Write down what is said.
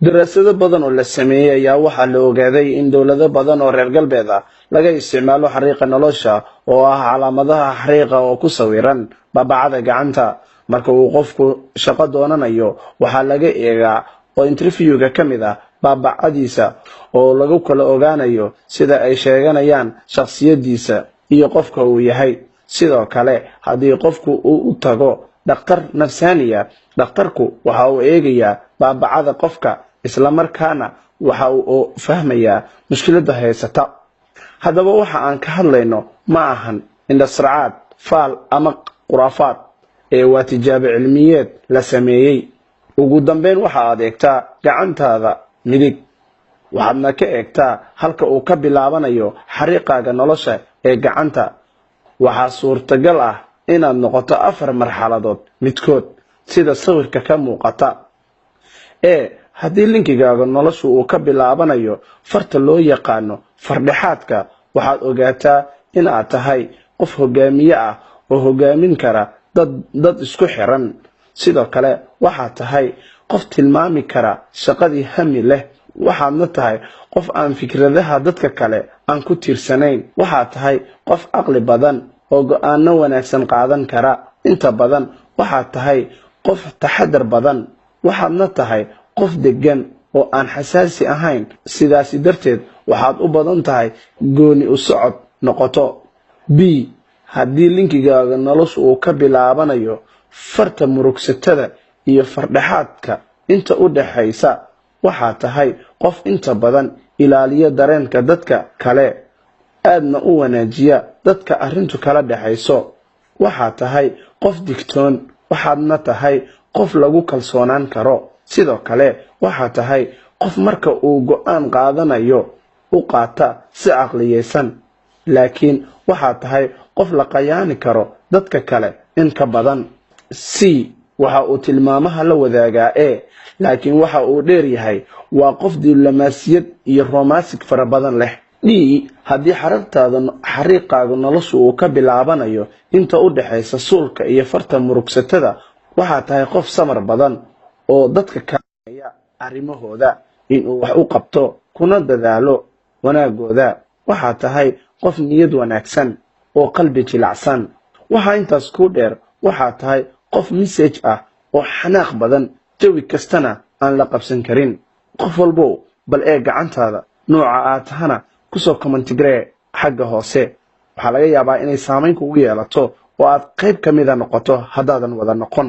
daraasado badan oo la sameeyay ayaa waxaa la ogaaday in dowlado badan oo reer galbeed ah laga isticmaalo xariiqa nolosha oo ah calaamadaha xariiqa oo ku sawiran baabacada gacanta marka uu qofku shaqo doonanayo waxaa laga eegaa oo interviewga ka mid ah baabacadiisa oo lagu kala ogaanayo sida ay sheeganayaan shakhsiyadiisa iyo qofka uu yahay sidoo kale haddii qofku uu u tago dhakhtar nafsaaniya dhakhtarku waxa uu eegayaa baabacada qofka isla markaana waxa uu fahmayaa mushkiladda haysata haddaba waxa aan ka hadlayno ma ahan indhasracaad faal ama khuraafaad ee waa tijaabo cilmiyeed la sameeyey ugu dambeyn waxa aad eegtaa gacantaada midig waxaadna ka eegtaa halka uu ka bilaabanayo xariiqaaga nolosha ee gacanta waxaa suurtagal ah inaad noqoto 4 marxaladood midkood sida sawirka ka muuqata haddii linkigaaga noloshu uu ka bilaabanayo farta loo yaqaano fardhaxaadka waxaad ogaataa in aad tahay qof hogaamiye ah oo hogaamin kara dad isku xiran sidoo kale waxaad tahay qof tilmaami kara shaqadii hami leh waxaadna tahay qof aan fikradaha dadka kale aan ku tiirsanayn waxaad tahay qof caqli badan oo go'aano wanaagsan qaadan kara inta badan waxaad tahay qof taxadar badan waxaadna tahay qof degan oo aan xasaasi ahayn sidaas darteed waxaad u badan tahay gooni u socod noqoto b haddii linkigaaga noloshu uu ka bilaabanayo farta murugsatada iyo fardhaxaadka inta u dhaxaysa waxaad tahay qof inta badan ilaaliya dareenka dadka kale aadna u wanaajiya dadka arrintu kala dhaxayso waxaad tahay qof digtoon waxaadna tahay qof lagu kalsoonaan karo sidoo kale waxaad tahay qof marka uu go'aan qaadanayo u qaata si caqliyeysan laakiin waxaad tahay qof la qayaani karo dadka kale in ka badan c waxa uu tilmaamaha la wadaagaa laakiin waxa uu dheer yahay waa qof diblomaasiyad iyo romantic fara badan leh d haddii xariiqaaga noloshu uu ka bilaabanayo inta u dhaxaysa suulka iyo farta murugsatada waxaad tahay qof samar badan oo dadka kaalaya arrimahooda inuu wax u qabto kuna dadaalo wanaagooda waxaad tahay qof niyad wanaagsan oo qalbi jilacsan waxa intaas ku dheer waxaad tahay qof message ah oo xanaaq badan jawi kastana aan la qabsan karin qof walbo bal gacantaada nooca aad tahana kusoo commentigree xagga hoose waxaa laga yaabaa inay saameyn kugu yeelato oo aad qayb ka mid ah noqoto haddaadan wada noqon